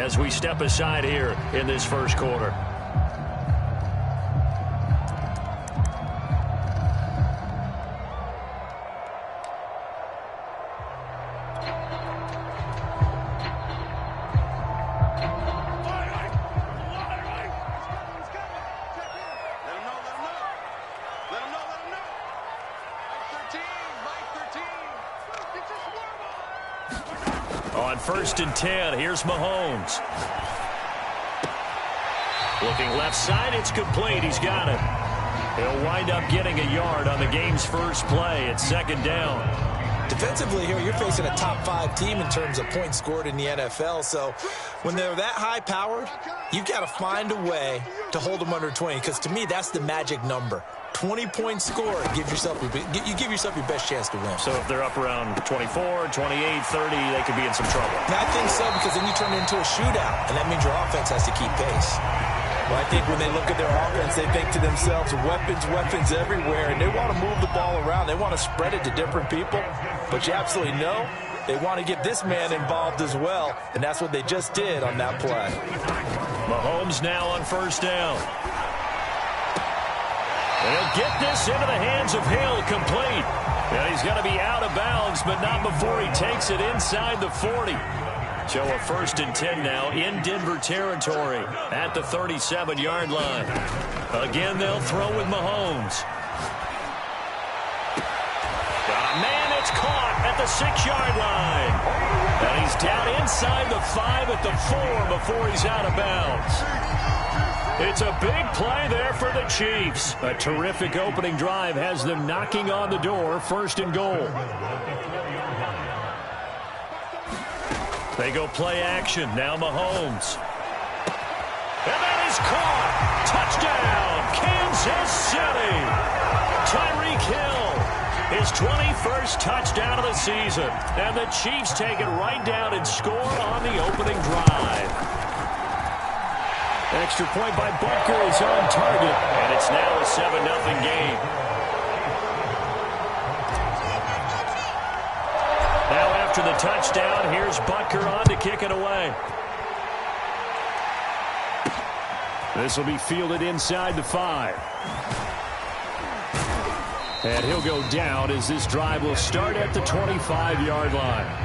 as we step aside here in this first quarter. On 1st and 10, here's Mahomes. Looking left side, it's complete. He's got it. He'll wind up getting a yard on the game's first play. It's 2nd down. Defensively here, you're facing a top 5 team in terms of points scored in the NFL. So when they're that high-powered, you've got to find a way to hold them under 20. Because to me, that's the magic number. 20 points scored, you give yourself your best chance to win. So if they're up around 24, 28, 30, they could be in some trouble. And I think so, because then you turn it into a shootout, and that means your offense has to keep pace. Well, I think when they look at their offense, they think to themselves, weapons everywhere, and they want to move the ball around. They want to spread it to different people, but you absolutely know they want to get this man involved as well, and that's what they just did on that play. Mahomes now on 1st down. He'll get this into the hands of Hill, complete. And he's going to be out of bounds, but not before he takes it inside the 40. So a 1st and 10 now in Denver territory at the 37-yard line. Again, they'll throw with Mahomes. Got a man, it's caught at the 6-yard line. And he's down inside the 5 at the 4 before he's out of bounds. It's a big play there for the Chiefs. A terrific opening drive has them knocking on the door, 1st and goal. They go play action. Now Mahomes. And that is caught. Touchdown, Kansas City. Tyreek Hill, his 21st touchdown of the season. And the Chiefs take it right down and score on the opening drive. Extra point by Butker is on target, and it's now a 7-0 game. Now after the touchdown, here's Butker on to kick it away. This will be fielded inside the 5. And he'll go down as this drive will start at the 25-yard line.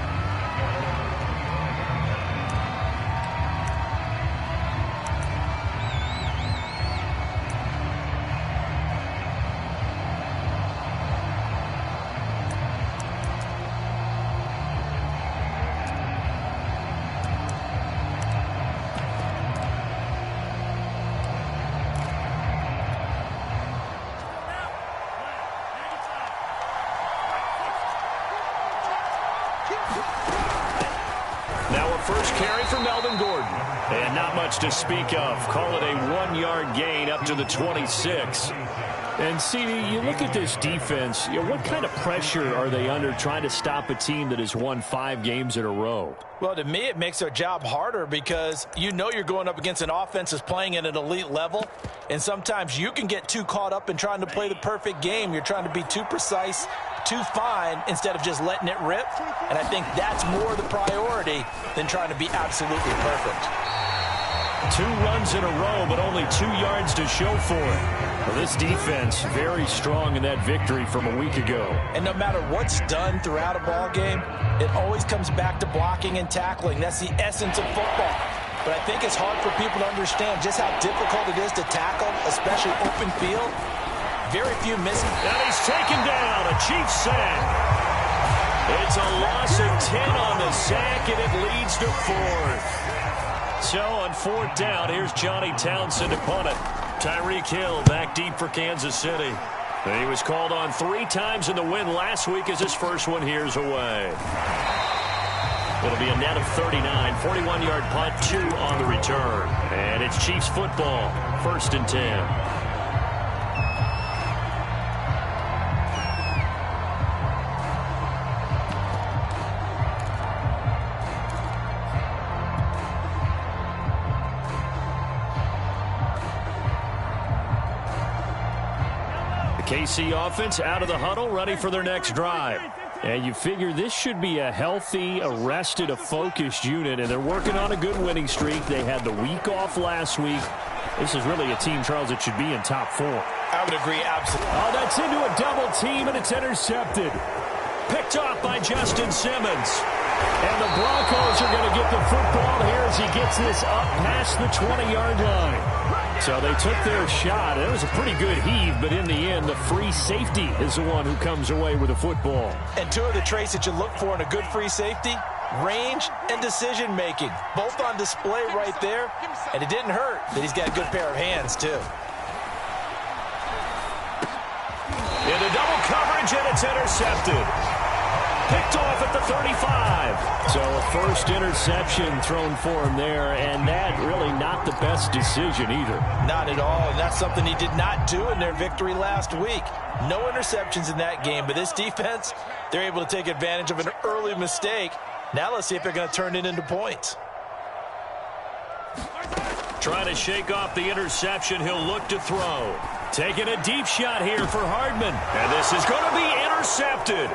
First carry for Melvin Gordon. And not much to speak of. Call it a 1-yard gain up to the 26. And, CD, you look at this defense, what kind of pressure are they under trying to stop a team that has won 5 games in a row? Well, to me, it makes their job harder because you know you're going up against an offense that's playing at an elite level. And sometimes you can get too caught up in trying to play the perfect game. You're trying to be too precise, too fine, instead of just letting it rip. And I think that's more the priority than trying to be absolutely perfect. 2 runs in a row, but only 2 yards to show for it. Well, this defense very strong in that victory from a week ago. And no matter what's done throughout a ball game, it always comes back to blocking and tackling. That's the essence of football. But I think it's hard for people to understand just how difficult it is to tackle, especially open field. Very few missing. And he's taken down, a Chiefs sack. It's a loss of 10 on the sack, and it leads to 4th. So on 4th down, here's Johnny Townsend to punt it. Tyreek Hill back deep for Kansas City. He was called on 3 times in the win last week as his first one here's away. It'll be a net of 39, 41-yard punt, 2 on the return. And it's Chiefs football, 1st and 10. KC offense out of the huddle, ready for their next drive. And you figure this should be a healthy, a focused unit, and they're working on a good winning streak. They had the week off last week. This is really a team, Charles, that should be in top 4. I would agree, absolutely. Oh, that's into a double team, and it's intercepted. Picked off by Justin Simmons. And the Broncos are going to get the football here as he gets this up past the 20-yard line. So they took their shot. It was a pretty good heave, but in the end, the free safety is the one who comes away with the football. And two of the traits that you look for in a good free safety, range and decision-making, both on display right there. And it didn't hurt that he's got a good pair of hands, too. Into double coverage, and it's intercepted. Picked off at the 35. So a first interception thrown for him there, and that really not the best decision either. Not at all, and that's something he did not do in their victory last week. No interceptions in that game, but this defense, they're able to take advantage of an early mistake. Now let's see if they're going to turn it into points. Trying to shake off the interception, he'll look to throw. Taking a deep shot here for Hardman, and this is going to be intercepted.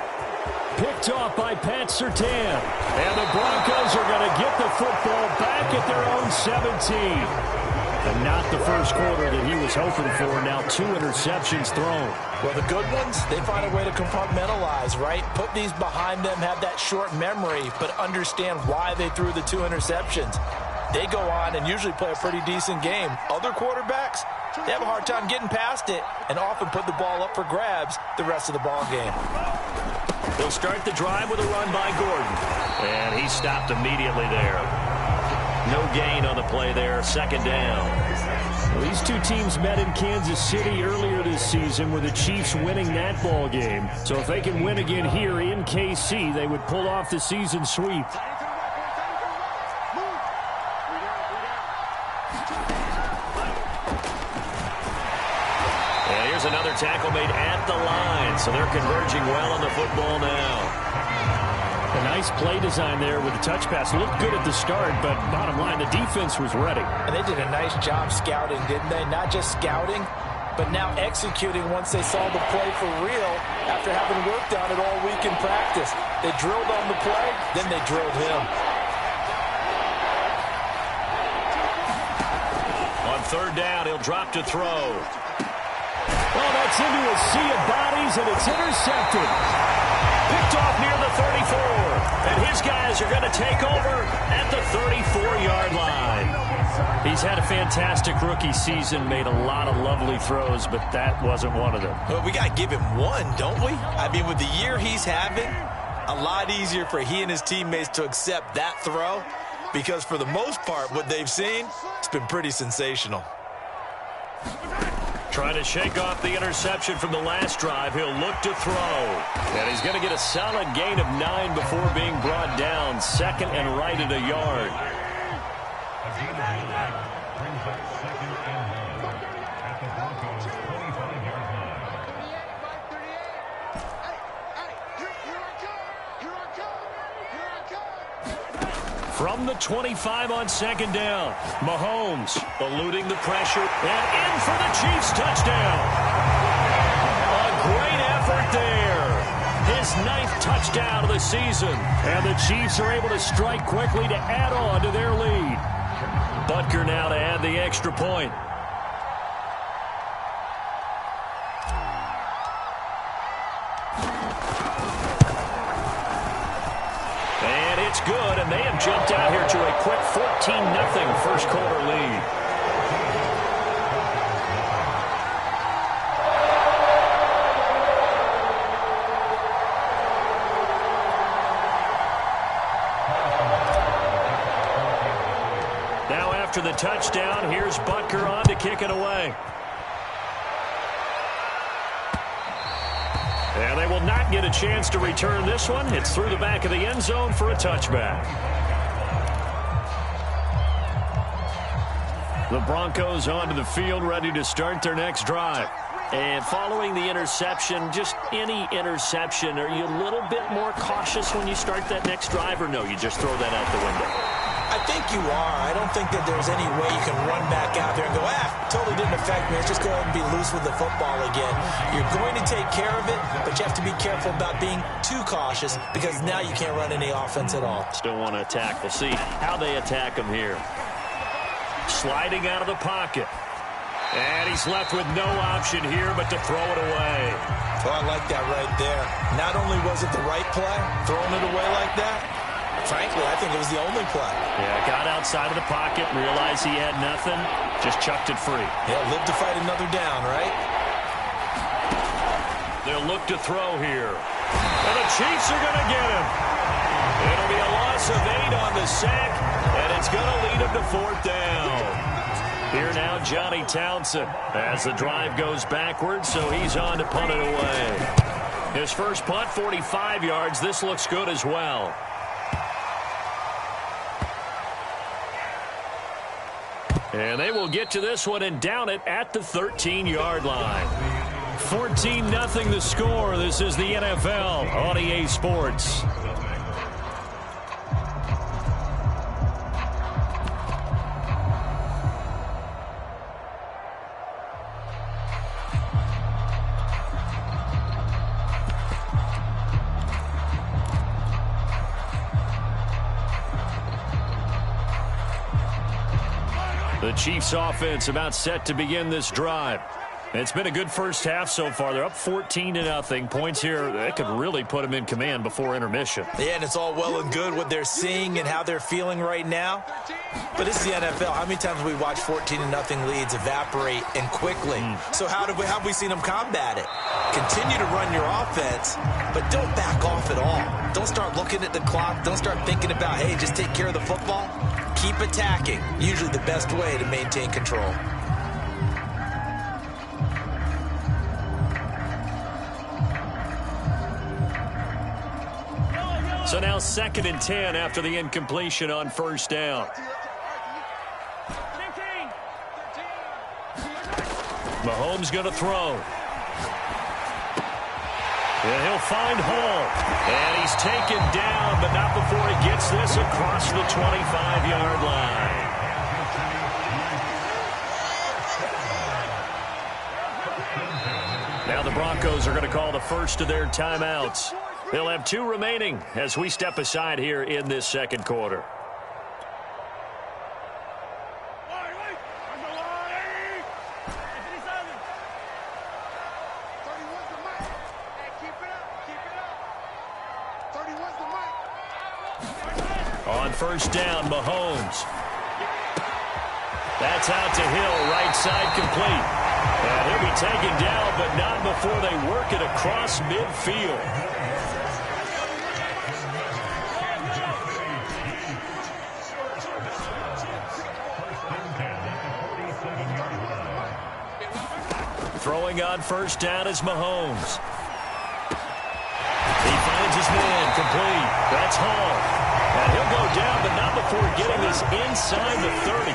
Picked off by Pat Surtain. And the Broncos are going to get the football back at their own 17. And not the first quarter that he was hoping for. Now 2 interceptions thrown. Well, the good ones, they find a way to compartmentalize, right? Put these behind them, have that short memory, but understand why they threw the 2 interceptions. They go on and usually play a pretty decent game. Other quarterbacks, they have a hard time getting past it and often put the ball up for grabs the rest of the ball game. They'll start the drive with a run by Gordon. And he stopped immediately there. No gain on the play there, second down. Well, these two teams met in Kansas City earlier this season with the Chiefs winning that ball game. So if they can win again here in KC, they would pull off the season sweep. Another tackle made at the line, so they're converging well on the football now. A nice play design there with the touch pass. Looked good at the start, but bottom line, the defense was ready. And they did a nice job scouting, didn't they? Not just scouting, but now executing once they saw the play for real after having worked on it all week in practice. They drilled on the play, then they drilled him. On third down, he'll drop to throw. Oh, that's into a sea of bodies, and it's intercepted. Picked off near the 34. And his guys are going to take over at the 34-yard line. He's had a fantastic rookie season, made a lot of lovely throws, but that wasn't one of them. Well, we got to give him one, don't we? I mean, with the year he's having, a lot easier for he and his teammates to accept that throw, because for the most part, what they've seen, it's been pretty sensational. Trying to shake off the interception from the last drive. He'll look to throw. And he's going to get a solid gain of 9 before being brought down. Second and right at a yard. From the 25 on second down. Mahomes eluding the pressure and in for the Chiefs touchdown. A great effort there. His 9th touchdown of the season. And the Chiefs are able to strike quickly to add on to their lead. Butker now to add the extra point. Good, and they have jumped out here to a quick 14-0 first quarter lead. Now after the touchdown, here's Butker on to kick it away. And they will not get a chance to return this one. It's through the back of the end zone for a touchback. The Broncos onto the field, ready to start their next drive. And following the interception, just any interception, are you a little bit more cautious when you start that next drive, or no, you just throw that out the window? I think you are. I don't think that there's any way you can run back out there and go, totally didn't affect me. Let's just go ahead and be loose with the football again. You're going to take care of it, but you have to be careful about being too cautious because now you can't run any offense at all. Still want to attack. We'll see how they attack him here. Sliding out of the pocket. And he's left with no option here but to throw it away. Oh, I like that right there. Not only was it the right play, throwing it away like that, frankly, I think it was the only play. Yeah, got outside of the pocket, realized he had nothing, just chucked it free. Yeah, live to fight another down, right? They'll look to throw here. And the Chiefs are going to get him. It'll be a loss of 8 on the sack, and it's going to lead him to 4th down. Here now, Johnny Townsend, as the drive goes backwards, so he's on to punt it away. His first punt, 45 yards. This looks good as well. And they will get to this one and down it at the 13-yard line. 14-0 the score. This is the NFL on EA Sports. The Chiefs offense about set to begin this drive. It's been a good first half so far. They're up 14-0. Points here that could really put them in command before intermission. Yeah, and it's all well and good what they're seeing and how they're feeling right now. But this is the NFL. How many times have we watched 14-0 leads evaporate and quickly? So how have we seen them combat it? Continue to run your offense, but don't back off at all. Don't start looking at the clock. Don't start thinking about, hey, just take care of the football. Keep attacking. Usually the best way to maintain control. So now 2nd and 10 after the incompletion on first down. Mahomes going to throw. And he'll find Hall. And he's taken down, but not before he gets this across the 25-yard line. Now the Broncos are going to call the first of their timeouts. They'll have 2 remaining as we step aside here in this second quarter. On first down, Mahomes. That's out to Hill, right side complete. And he'll be taken down, but not before they work it across midfield. Throwing on first down is Mahomes. He finds his man complete. That's Hall. And he'll go down, but not before getting this inside the 30.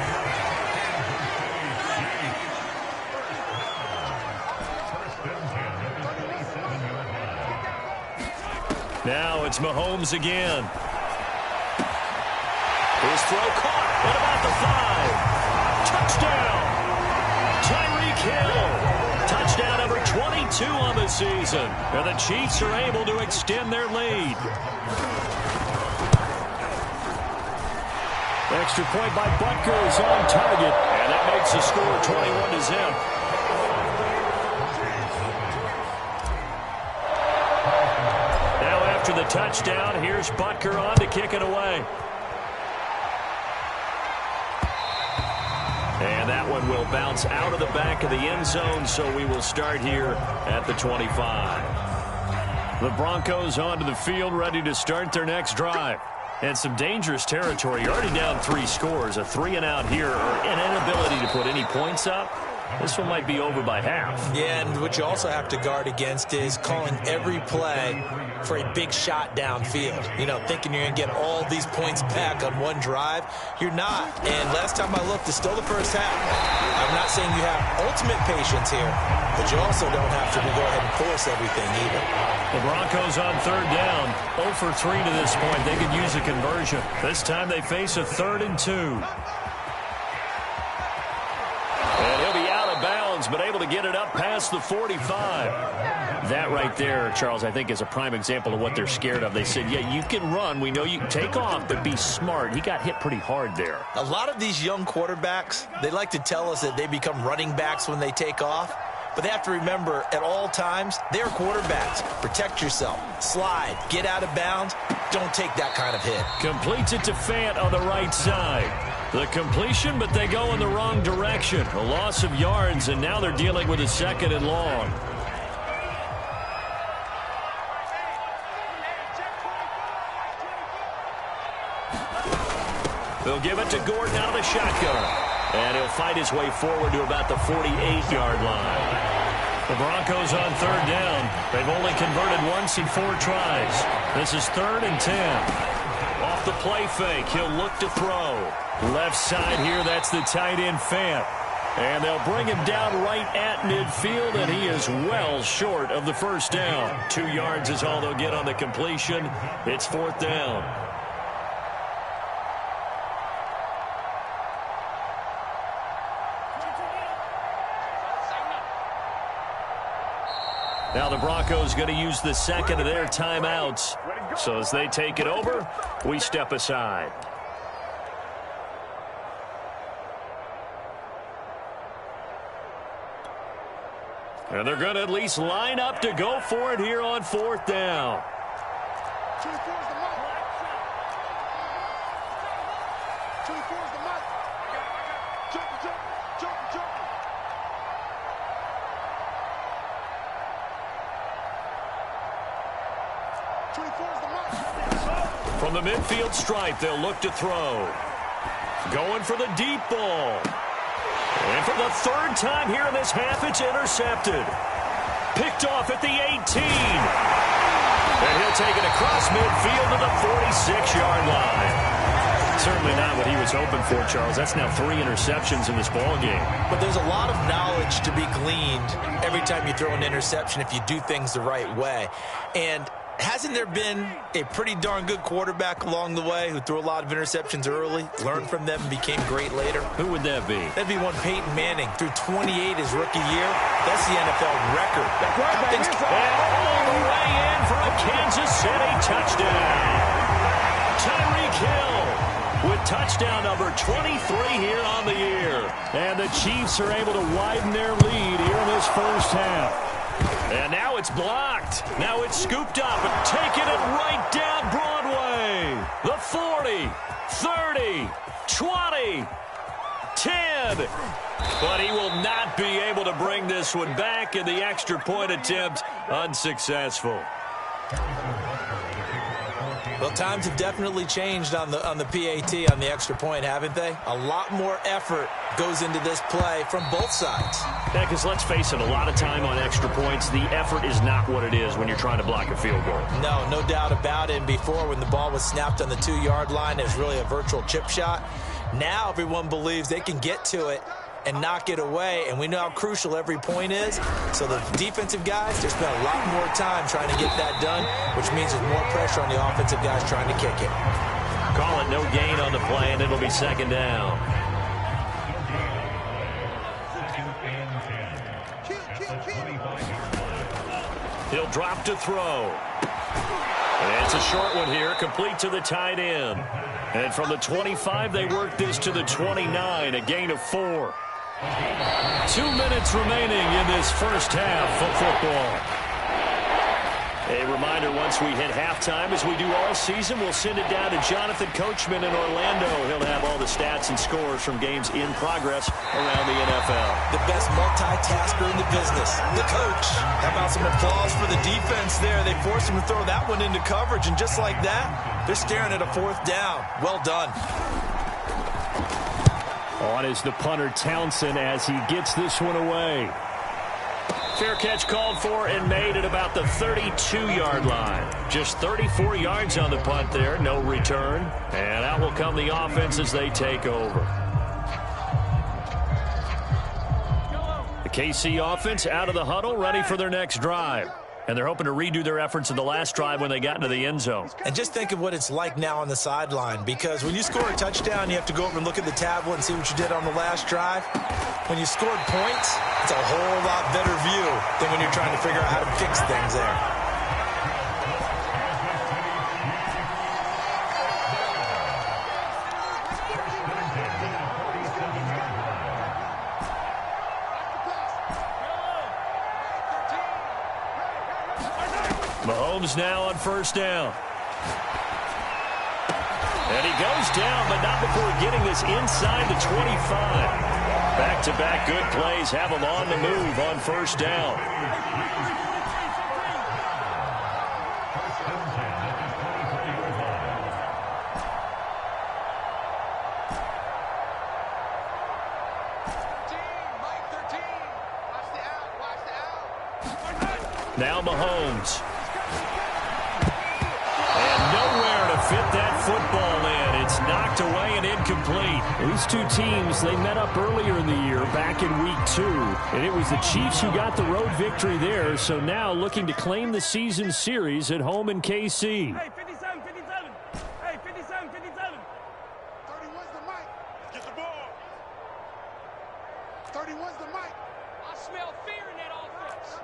Now it's Mahomes again. His throw caught at about the 5. Touchdown. Tyreek Hill. Touchdown number 22 on the season. And the Chiefs are able to extend their lead. Extra point by Butker is on target. And that makes the score 21-0. Now after the touchdown, here's Butker on to kick it away. And that one will bounce out of the back of the end zone, so we will start here at the 25. The Broncos onto the field, ready to start their next drive. And some dangerous territory. You're already down 3 scores. A 3-and-out here, or an inability to put any points up. This one might be over by half. Yeah, and what you also have to guard against is calling every play for a big shot downfield. You know, thinking you're going to get all these points back on one drive. You're not. And last time I looked, it's still the first half. I'm not saying you have ultimate patience here, but you also don't have to go ahead and force everything either. The Broncos on third down. 0 for 3 to this point. They could use a conversion. This time they face a 3rd and 2. And he'll be out of bounds, but able to get it up past the 45. That right there, Charles, I think is a prime example of what they're scared of. They said, yeah, you can run. We know you can take off, but be smart. He got hit pretty hard there. A lot of these young quarterbacks, they like to tell us that they become running backs when they take off. But they have to remember, at all times, they're quarterbacks. Protect yourself. Slide. Get out of bounds. Don't take that kind of hit. Completes it to Fant on the right side. The completion, but they go in the wrong direction. A loss of yards, and now they're dealing with a 2nd and long. They'll give it to Gordon out of the shotgun. And he'll fight his way forward to about the 48-yard line. The Broncos on third down. They've only converted once in 4 tries. This is 3rd and 10. Off the play fake, he'll look to throw. Left side here, that's the tight end Fant. And they'll bring him down right at midfield, and he is well short of the first down. 2 yards is all they'll get on the completion. It's 4th down. Now the Broncos going to use the 2nd of their timeouts. So as they take it over, we step aside. And they're going to at least line up to go for it here on 4th down. From the midfield stripe, they'll look to throw. Going for the deep ball. And for the 3rd time here in this half, it's intercepted. Picked off at the 18. And he'll take it across midfield to the 46-yard line. Certainly not what he was hoping for, Charles. That's now 3 interceptions in this ball game. But there's a lot of knowledge to be gleaned every time you throw an interception if you do things the right way. And hasn't there been a pretty darn good quarterback along the way who threw a lot of interceptions early, learned from them, and became great later? Who would that be? That'd be one Peyton Manning. Threw 28 his rookie year. That's the NFL record. And all the way in for a Kansas City touchdown. Tyreek Hill with touchdown number 23 here on the year. And the Chiefs are able to widen their lead here in this first half. And now it's blocked. Now it's scooped up and taking it right down Broadway. The 40, 30, 20, 10. But he will not be able to bring this one back, and the extra point attempt unsuccessful. Well, times have definitely changed on the PAT, on the extra point, haven't they? A lot more effort goes into this play from both sides. Yeah, because let's face it, a lot of time on extra points, the effort is not what it is when you're trying to block a field goal. No doubt about it. And before, when the ball was snapped on the 2-yard line, it was really a virtual chip shot. Now everyone believes they can get to it and knock it away, and we know how crucial every point is. So the defensive guys, they spent a lot more time trying to get that done, which means there's more pressure on the offensive guys trying to kick it. Call it no gain on the play, and it'll be 2nd down. He'll drop to throw. And it's a short one here, complete to the tight end. And from the 25, they work this to the 29, a gain of 4. 2 minutes remaining in this first half of football. A reminder, once we hit halftime, as we do all season, we'll send it down to Jonathan Coachman in Orlando. He'll have all the stats and scores from games in progress around the NFL. The best multitasker in the business, the coach. How about some applause for the defense there? They forced him to throw that one into coverage, and just like that, they're staring at a 4th down. Well done. On is the punter Townsend as he gets this one away. Fair catch called for and made at about the 32-yard line. Just 34 yards on the punt there, no return. And out will come the offense as they take over. The KC offense out of the huddle, ready for their next drive. And they're hoping to redo their efforts in the last drive when they got into the end zone. And just think of what it's like now on the sideline, because when you score a touchdown, you have to go over and look at the tablet and see what you did on the last drive. When you scored points, it's a whole lot better view than when you're trying to figure out how to fix things there. Mahomes now on first down. And he goes down, but not before getting this inside the 25. Back-to-back good plays have him on the move on first down. Now Mahomes. And nowhere to fit that football in. It's knocked away and incomplete. These two teams, they met up earlier in the year back in week 2. And it was the Chiefs who got the road victory there. So now looking to claim the season series at home in KC. Hey, 57, 57. Hey, 57, 57. 31's the mic. Get the ball. 31's the mic. I smell fear in that offense.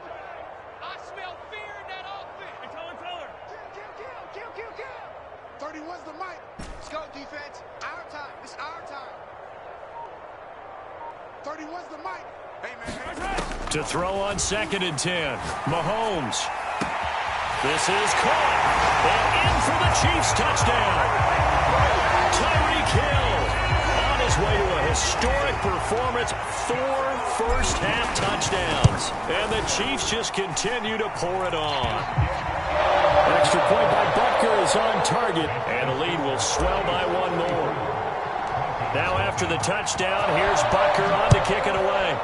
I smell fear in that offense. Hey, tell her. Kill. 31's the mic. Let's go, defense. Our time. It's our time. 31's the mic. Hey, man. To throw on 2nd and 10. Mahomes. This is caught. And in for the Chiefs touchdown. Tyreek Hill on his way to a historic performance. 4 first-half touchdowns. And the Chiefs just continue to pour it on. An extra point by Butker is on target. And the lead will swell by 1 more. Now after the touchdown, here's Butker on to kick it away.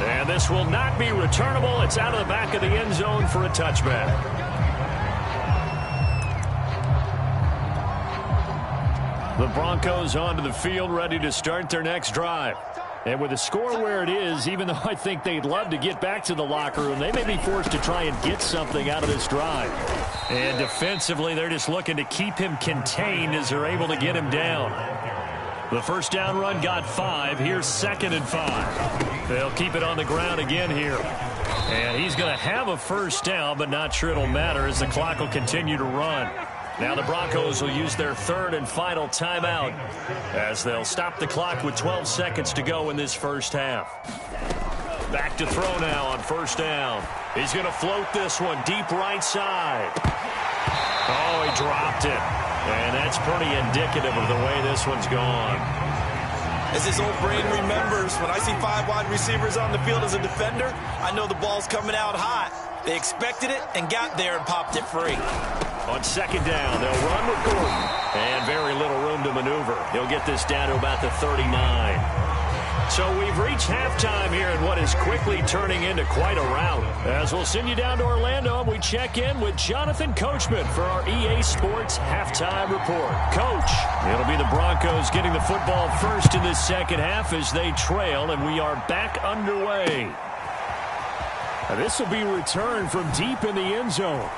And this will not be returnable. It's out of the back of the end zone for a touchback. The Broncos onto the field, ready to start their next drive. And with the score where it is, even though I think they'd love to get back to the locker room, they may be forced to try and get something out of this drive. And defensively, they're just looking to keep him contained as they're able to get him down. The first down run got 5. Here's 2nd and 5. They'll keep it on the ground again here. And he's going to have a first down, but not sure it'll matter as the clock will continue to run. Now the Broncos will use their 3rd and final timeout as they'll stop the clock with 12 seconds to go in this first half. Back to throw now on first down. He's going to float this one deep right side. Oh, he dropped it. And that's pretty indicative of the way this one's gone. As his old brain remembers, when I see 5 wide receivers on the field as a defender, I know the ball's coming out hot. They expected it and got there and popped it free. On 2nd down, they'll run with Gordon. And very little room to maneuver. He'll get this down to about the 39. So we've reached halftime here in what is quickly turning into quite a rout. As we'll send you down to Orlando, and we check in with Jonathan Coachman for our EA Sports Halftime Report. Coach, it'll be the Broncos getting the football first in this second half as they trail, and we are back underway. Now this will be returned from deep in the end zone.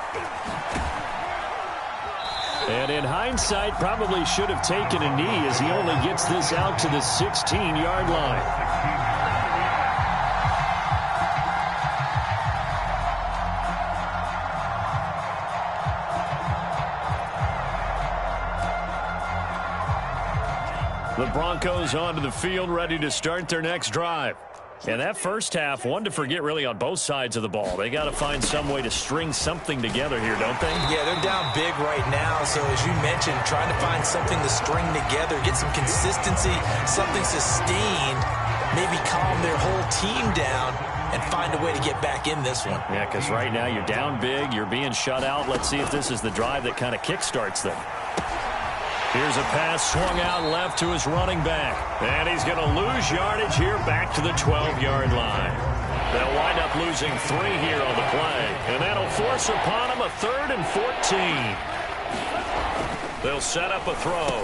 And in hindsight, probably should have taken a knee as he only gets this out to the 16-yard line. The Broncos onto the field, ready to start their next drive. And that first half, one to forget really on both sides of the ball. They got to find some way to string something together here, don't they? Yeah, they're down big right now. So as you mentioned, trying to find something to string together, get some consistency, something sustained, maybe calm their whole team down and find a way to get back in this one. Yeah, because right now you're down big, you're being shut out. Let's see if this is the drive that kind of kickstarts them. Here's a pass swung out left to his running back. And he's going to lose yardage here back to the 12-yard line. They'll wind up losing 3 here on the play. And that'll force upon him a 3rd and 14. They'll set up a throw.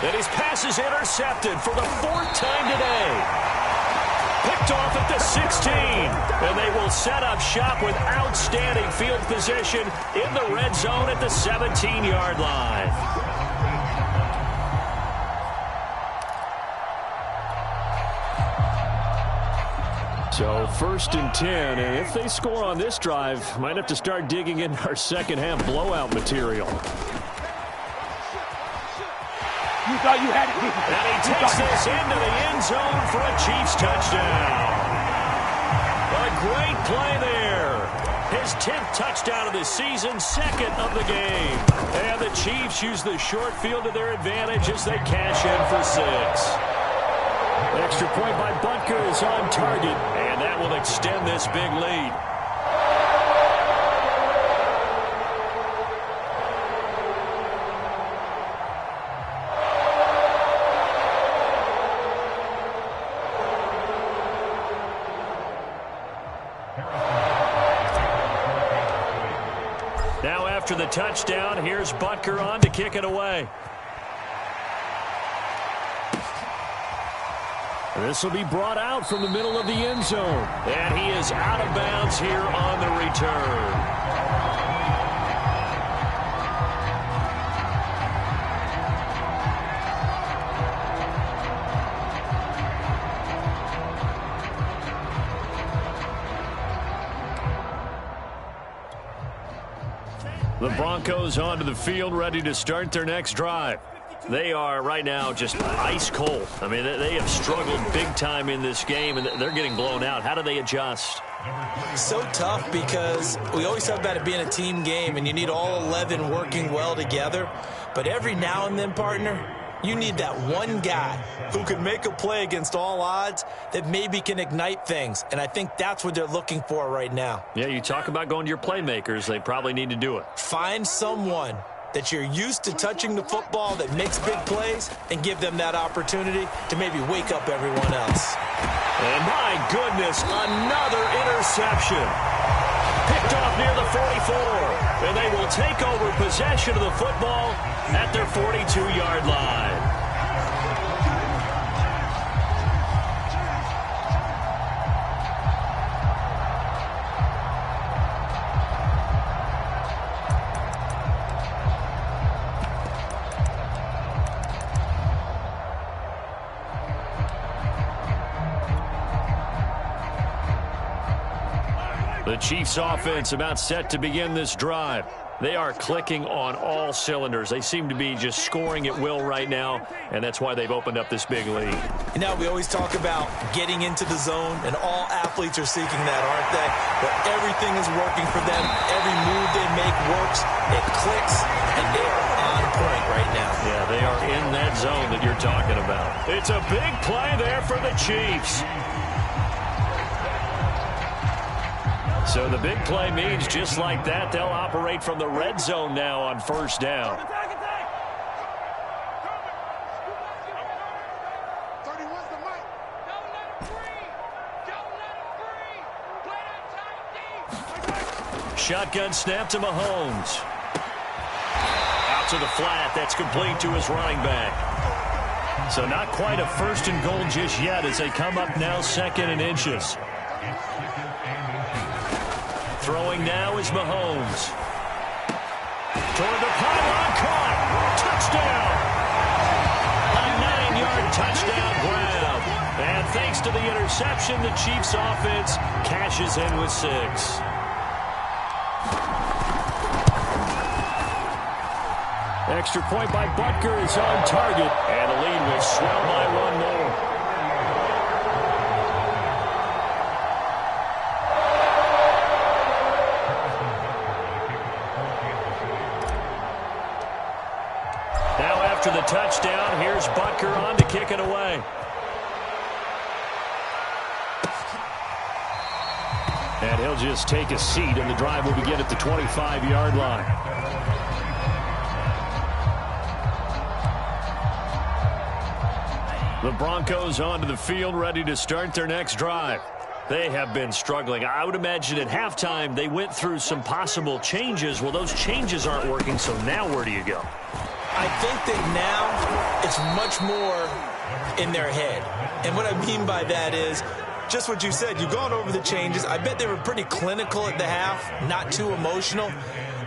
And his pass is intercepted for the 4th time today. Picked off at the 16. And they will set up shop with outstanding field position in the red zone at the 17-yard line. So 1st and 10, and if they score on this drive, might have to start digging in our second-half blowout material. You thought you had it. And he takes this into the end zone for a Chiefs touchdown. A great play there. His 10th touchdown of the season, 2nd of the game. And the Chiefs use the short field to their advantage as they cash in for 6. Extra point by Butker is on target. And that will extend this big lead. Now after the touchdown, here's Butker on to kick it away. This will be brought out from the middle of the end zone. And he is out of bounds here on the return. The Broncos onto the field, ready to start their next drive. They are right now just ice cold. I mean, they have struggled big time in this game, and they're getting blown out. How do they adjust? So tough because we always talk about it being a team game, and you need all 11 working well together. But every now and then, partner, you need that one guy who can make a play against all odds that maybe can ignite things. And I think that's what they're looking for right now. Yeah, you talk about going to your playmakers. They probably need to do it. Find someone that you're used to touching the football that makes big plays and give them that opportunity to maybe wake up everyone else. And my goodness, another interception. Picked off near the 44. And they will take over possession of the football at their 42-yard line. The Chiefs offense about set to begin this drive. They are clicking on all cylinders. They seem to be just scoring at will right now, and that's why they've opened up this big lead. You know, we always talk about getting into the zone, and all athletes are seeking that, aren't they? But everything is working for them. Every move they make works. It clicks, and they are on point right now. Yeah, they are in that zone that you're talking about. It's a big play there for the Chiefs. So the big play means just like that, they'll operate from the red zone now on 1st down. 31's the mic. Don't let him breathe. Don't let him breathe. Play that tight D. Shotgun snap to Mahomes. Out to the flat. That's complete to his running back. So not quite a 1st and goal just yet as they come up now 2nd and inches. Throwing now is Mahomes. Toward the pylon, caught. Touchdown. A 9-yard touchdown grab. And thanks to the interception, the Chiefs offense cashes in with 6. Extra point by Butker is on target. And the lead will swell by 1 more. After the touchdown, here's Butker on to kick it away. And he'll just take a seat, and the drive will begin at the 25-yard line. The Broncos onto the field, ready to start their next drive. They have been struggling. I would imagine at halftime they went through some possible changes. Well, those changes aren't working, so now where do you go? I think that now it's much more in their head. And what I mean by that is just what you said. You've gone over the changes. I bet they were pretty clinical at the half, not too emotional.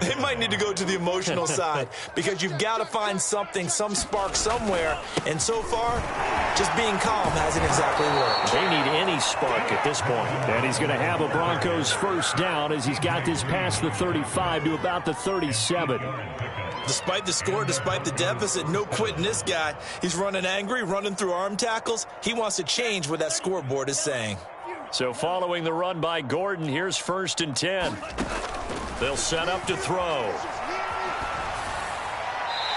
They might need to go to the emotional side because you've got to find something, some spark somewhere. And so far, just being calm hasn't exactly worked. They need any spark at this point. And he's going to have a Broncos first down as he's got this past the 35 to about the 37. Despite the score, despite the deficit, no quitting this guy. He's running angry, running through arm tackles. He wants to change what that scoreboard is saying. So following the run by Gordon, here's 1st and 10. They'll set up to throw.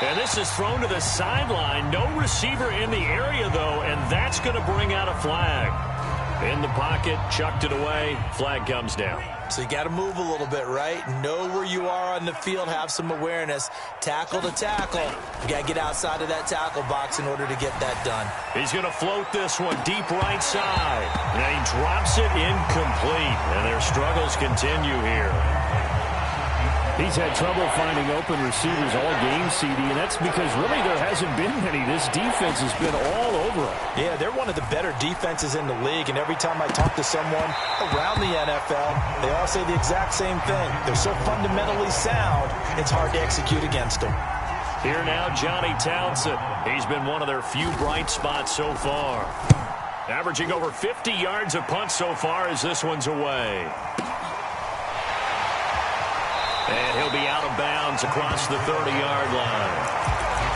And this is thrown to the sideline. No receiver in the area, though, and that's going to bring out a flag. In the pocket, chucked it away. Flag comes down. So you got to move a little bit, right? Know where you are on the field, have some awareness. Tackle to tackle. You got to get outside of that tackle box in order to get that done. He's going to float this one deep right side. And he drops it incomplete. And their struggles continue here. He's had trouble finding open receivers all game, CD, and that's because really there hasn't been many. This defense has been all over them. Yeah, they're one of the better defenses in the league, and every time I talk to someone around the NFL, they all say the exact same thing. They're so fundamentally sound, it's hard to execute against them. Here now, Johnny Townsend. He's been one of their few bright spots so far. Averaging over 50 yards a punt so far as this one's away. And he'll be out of bounds across the 30-yard line.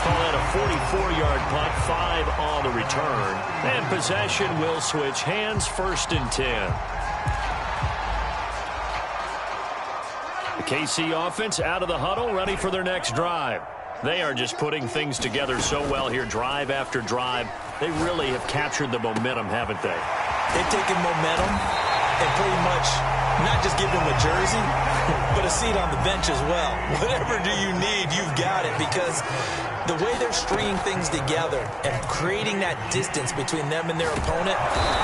Call that a 44-yard punt, 5 on the return. And possession will switch hands, 1st and 10. The KC offense out of the huddle, ready for their next drive. They are just putting things together so well here, drive after drive. They really have captured the momentum, haven't they? They've taken momentum and pretty much not just give him a jersey, but a seat on the bench as well. Whatever do you need, you've got it, because the way they're stringing things together and creating that distance between them and their opponent.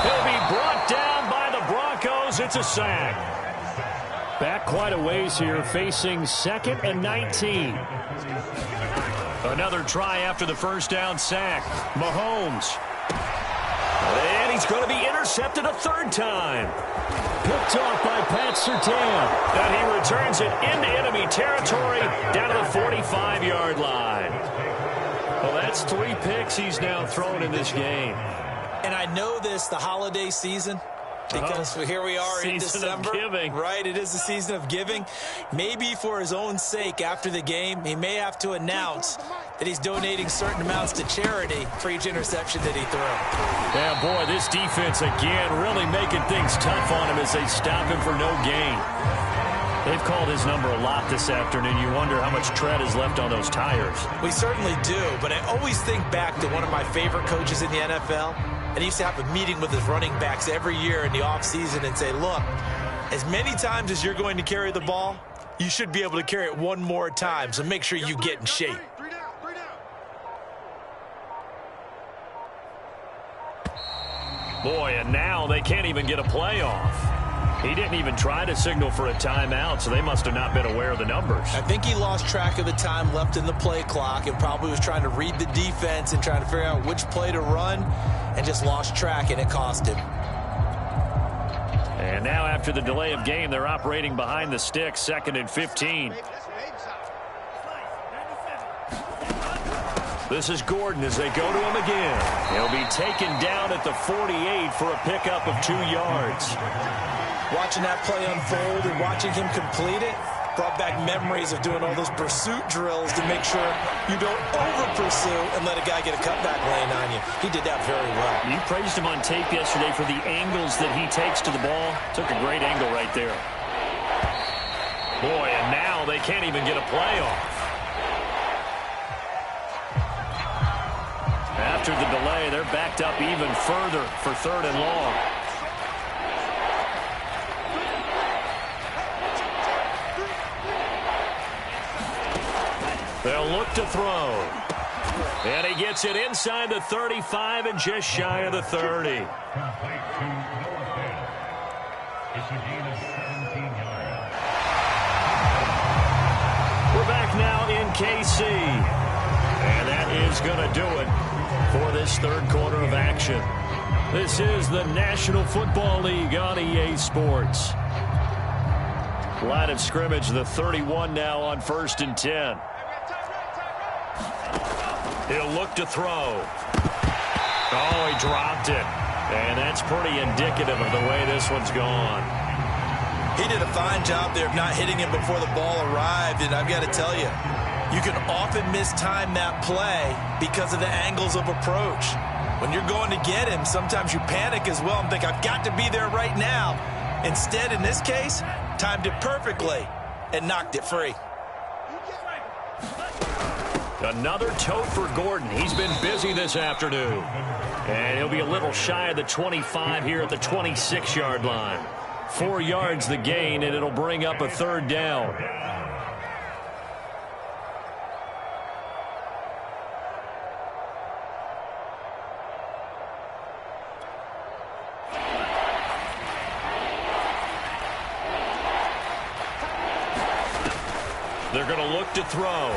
He'll be brought down by the Broncos. It's a sack. Back quite a ways here, facing 2nd and 19. Another try after the first down sack. Mahomes. And he's going to be intercepted a 3rd time. Picked off by Pat Surtain. And he returns it into enemy territory down to the 45-yard line. Well, that's 3 picks he's now thrown in this game. And I know this, the holiday season, because here we are in December. Season of giving. Right, it is the season of giving. Maybe for his own sake after the game, he may have to announce that he's donating certain amounts to charity for each interception that he threw. Yeah, boy, this defense again really making things tough on him as they stop him for no gain. They've called his number a lot this afternoon. You wonder how much tread is left on those tires. We certainly do, but I always think back to one of my favorite coaches in the NFL. And he used to have a meeting with his running backs every year in the offseason and say, look, as many times as you're going to carry the ball, you should be able to carry it one more time, so make sure you get in shape. Boy, and now they can't even get a play off. He didn't even try to signal for a timeout, so they must have not been aware of the numbers. I think he lost track of the time left in the play clock and probably was trying to read the defense and trying to figure out which play to run and just lost track, and it cost him. And now after the delay of game, they're operating behind the sticks, 2nd and 15. This is Gordon as they go to him again. He'll be taken down at the 48 for a pickup of 2 yards. Watching that play unfold and watching him complete it brought back memories of doing all those pursuit drills to make sure you don't over-pursue and let a guy get a cutback lane on you. He did that very well. You praised him on tape yesterday for the angles that he takes to the ball. Took a great angle right there. Boy, and now they can't even get a play off. After the delay, they're backed up even further for 3rd and long. They'll look to throw. And he gets it inside the 35 and just shy of the 30. We're back now in KC. And that is going to do it for this third quarter of action. This is the National Football League on EA Sports. Line of scrimmage, the 31 now on 1st and 10. He'll look to throw. Oh, he dropped it. And that's pretty indicative of the way this one's gone. He did a fine job there of not hitting him before the ball arrived, and I've got to tell you, you can often mistime that play because of the angles of approach. When you're going to get him, sometimes you panic as well and think, I've got to be there right now. Instead, in this case, timed it perfectly and knocked it free. Another tote for Gordon. He's been busy this afternoon. And he'll be a little shy of the 25 here at the 26-yard line. 4 yards the gain, and it'll bring up a third down. They're going to look to throw.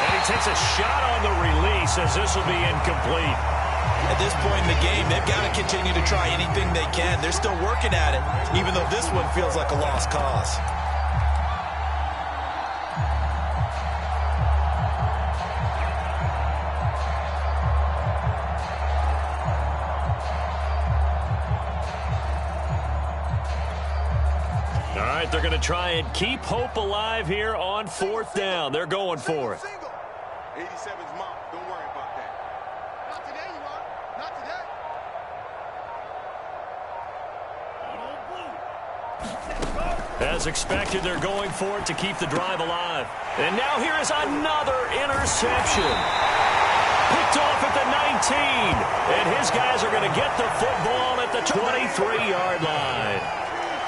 And he takes a shot on the release as this will be incomplete. At this point in the game, they've got to continue to try anything they can. They're still working at it, even though this one feels like a lost cause. All right, they're going to try and keep hope alive here on 4th down. They're going for it. 87's mom. Don't worry about that. Not today, you are. Not today. As expected, they're going for it to keep the drive alive. And now here is another interception. Picked off at the 19. And his guys are going to get the football at the 23-yard line.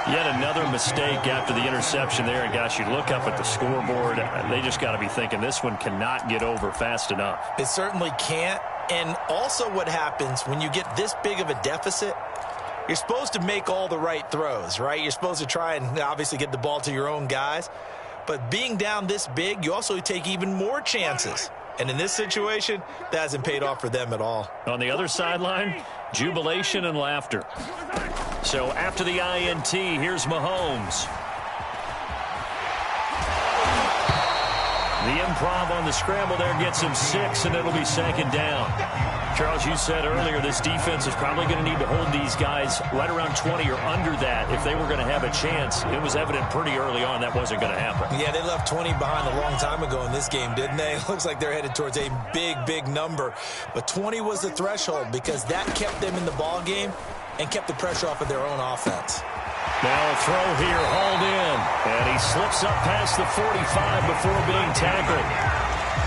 Yet another mistake after the interception there. And, gosh, you look up at the scoreboard. They just got to be thinking this one cannot get over fast enough. It certainly can't. And also what happens when you get this big of a deficit, you're supposed to make all the right throws, right? You're supposed to try and obviously get the ball to your own guys. But being down this big, you also take even more chances. And in this situation, that hasn't paid off for them at all. On the other sideline, jubilation and laughter. So after the INT, here's Mahomes. The improv on the scramble there gets him 6, and it'll be 2nd down. Charles, you said earlier this defense is probably going to need to hold these guys right around 20 or under that if they were going to have a chance. It was evident pretty early on that wasn't going to happen. Yeah, they left 20 behind a long time ago in this game, didn't they? It looks like they're headed towards a big, big number. But 20 was the threshold because that kept them in the ball game and kept the pressure off of their own offense. Now a throw here, hauled in. And he slips up past the 45 before being tackled.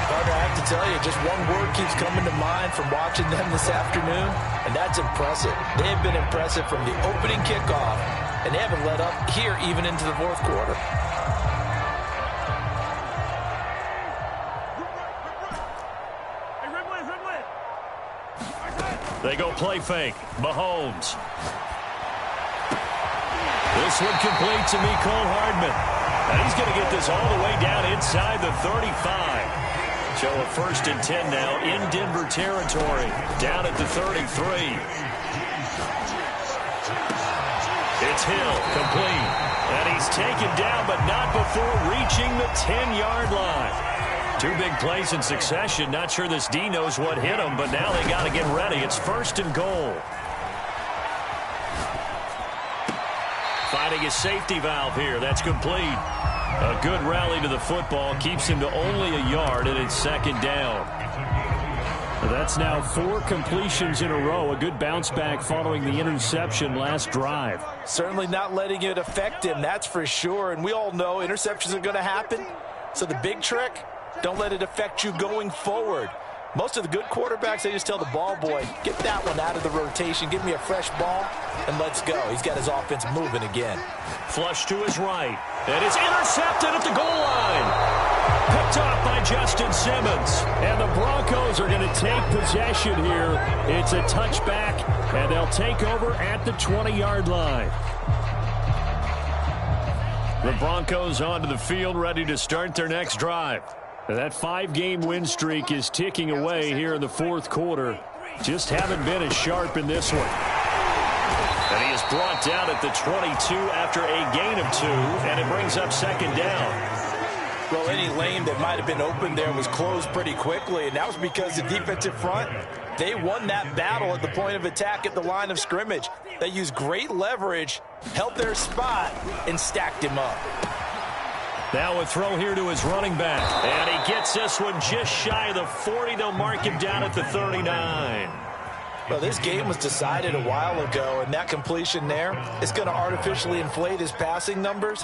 Partner, I have to tell you, just one word keeps coming to mind from watching them this afternoon, and that's impressive. They have been impressive from the opening kickoff, and they haven't let up here even into the 4th quarter. They go play fake. Mahomes. This one complete to Mecole Hardman. And he's going to get this all the way down inside the 35. So a 1st and 10 now in Denver territory. Down at the 33. It's Hill, complete. And he's taken down, but not before reaching the 10-yard line. 2 big plays in succession. Not sure this D knows what hit him, but now they got to get ready. It's 1st and goal. Finding his safety valve here. That's complete. A good rally to the football. Keeps him to only a yard, and it's 2nd down. That's now 4 completions in a row. A good bounce back following the interception last drive. Certainly not letting it affect him, that's for sure. And we all know interceptions are going to happen. So the big trick, don't let it affect you going forward. Most of the good quarterbacks, they just tell the ball boy, get that one out of the rotation, give me a fresh ball, and let's go. He's got his offense moving again. Flush to his right. And it's intercepted at the goal line. Picked off by Justin Simmons. And the Broncos are going to take possession here. It's a touchback, and they'll take over at the 20-yard line. The Broncos onto the field, ready to start their next drive. That 5-game win streak is ticking away here in the fourth quarter. Just haven't been as sharp in this one. And he is brought down at the 22 after a gain of 2, and it brings up second down. Well, any lane that might have been open there was closed pretty quickly, and that was because the defensive front, they won that battle at the point of attack at the line of scrimmage. They used great leverage, held their spot, and stacked him up. Now a throw here to his running back. And he gets this one just shy of the 40. They'll mark him down at the 39. Well, this game was decided a while ago, and that completion there is going to artificially inflate his passing numbers.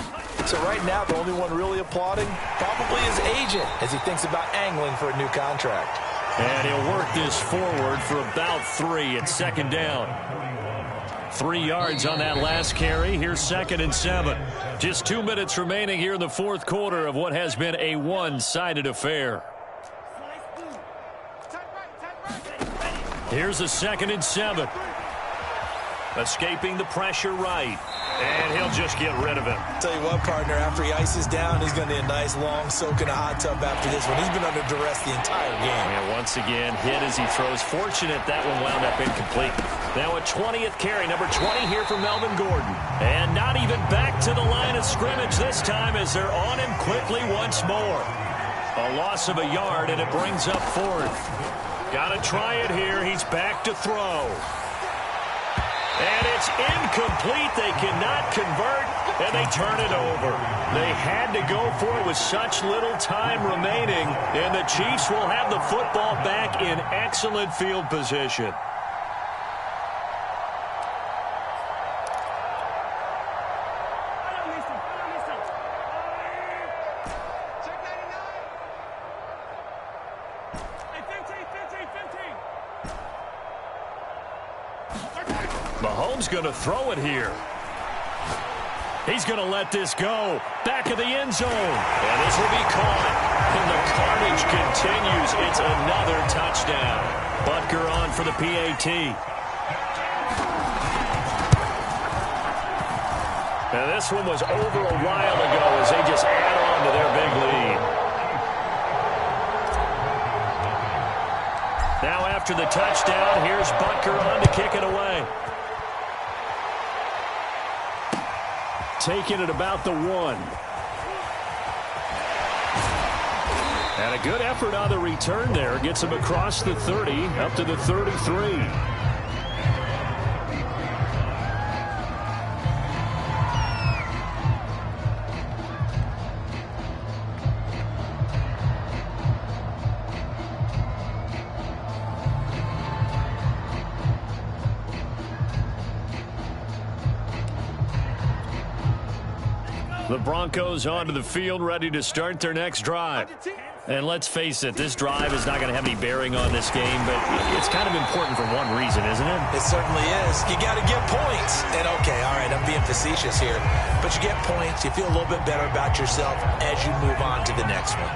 So right now, the only one really applauding probably his agent as he thinks about angling for a new contract. And he'll work this forward for about 3 at second down. 3 yards on that last carry. Here's 2nd and 7. Just 2 minutes remaining here in the fourth quarter of what has been a one-sided affair. Here's a 2nd and 7. Escaping the pressure right. And he'll just get rid of it. Tell you what, partner, after he ices down, he's going to need a nice long soak in a hot tub after this one. He's been under duress the entire game. And once again, hit as he throws. Fortunate that one wound up incomplete. Now a 20th carry, number 20 here for Melvin Gordon. And not even back to the line of scrimmage this time as they're on him quickly once more. A loss of a yard, and it brings up 4th. Got to try it here. He's back to throw. And it's incomplete. They cannot convert, and they turn it over. They had to go for it with such little time remaining, and the Chiefs will have the football back in excellent field position. Mahomes going to throw it here. He's going to let this go. Back of the end zone. And this will be caught. And the carnage continues. It's another touchdown. Butker on for the PAT. And this one was over a while ago as they just add on to their big lead. Now after the touchdown, here's Butker on to kick it away. Taking it about the 1. And a good effort on the return there. Gets him across the 30, up to the 33. The Broncos onto the field, ready to start their next drive. And let's face it, this drive is not going to have any bearing on this game, but it's kind of important for one reason, isn't it? It certainly is. You got to get points. And, okay, all right, I'm being facetious here. But you get points, you feel a little bit better about yourself as you move on to the next one.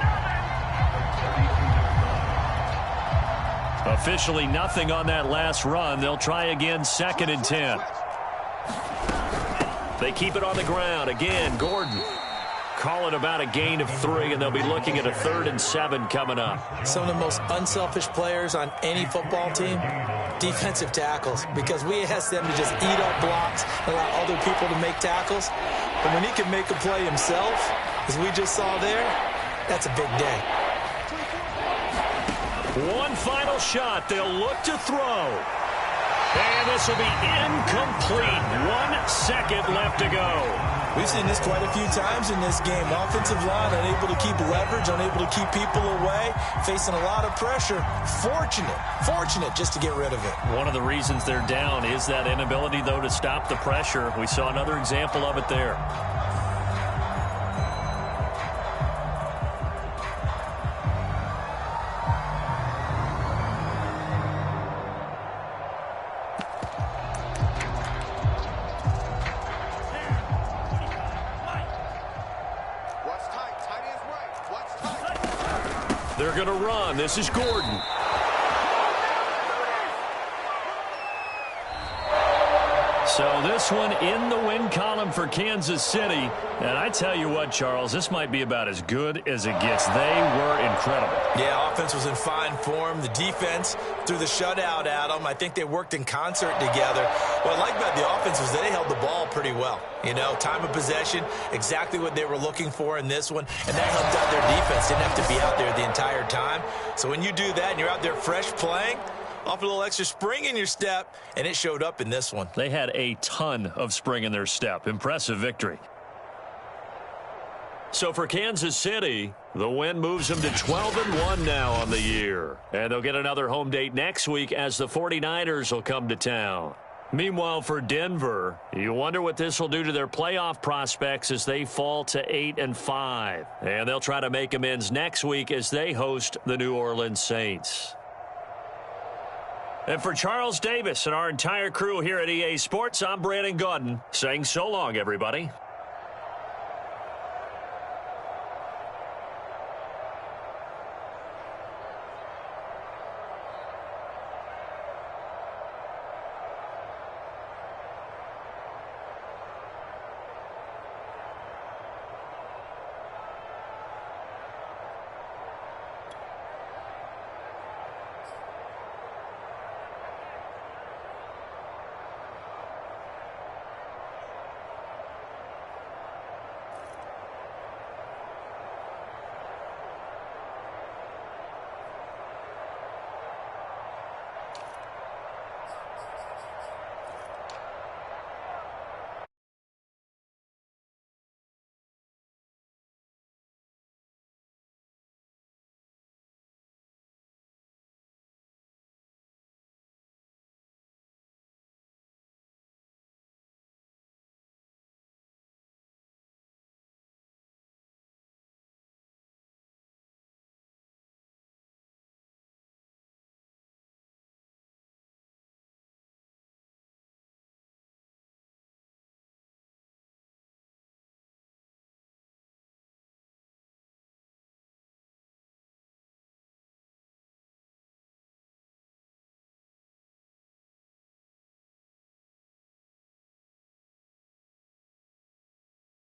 Officially nothing on that last run. They'll try again, 2nd and 10. They keep it on the ground. Again, Gordon. Call it about a gain of 3, and they'll be looking at a 3rd and 7 coming up. Some of the most unselfish players on any football team, defensive tackles, because we ask them to just eat up blocks and allow other people to make tackles. But when he can make a play himself, as we just saw there, that's a big day. One final shot. They'll look to throw. And this will be incomplete. 1 second left to go. We've seen this quite a few times in this game. Offensive line unable to keep leverage, unable to keep people away, facing a lot of pressure. Fortunate just to get rid of it. One of the reasons they're down is that inability, though, to stop the pressure. We saw another example of it there. going to run. This is Gordon. So this one in the win column for Kansas City. And I tell you what, Charles, this might be about as good as it gets. They were incredible. Yeah, offense was in fine form. The defense threw the shutout at them. I think they worked in concert together. What I like about the offense was they held the ball pretty well. You know, time of possession, exactly what they were looking for in this one. And that helped out their defense. Didn't have to be out there the entire time. So when you do that and you're out there fresh playing, off a little extra spring in your step, and it showed up in this one. They had a ton of spring in their step. Impressive victory. So for Kansas City, the win moves them to 12-1 now on the year. And they'll get another home date next week as the 49ers will come to town. Meanwhile, for Denver, you wonder what this will do to their playoff prospects as they fall to 8-5. And they'll try to make amends next week as they host the New Orleans Saints. And for Charles Davis and our entire crew here at EA Sports, I'm Brandon Gaudin saying so long, everybody.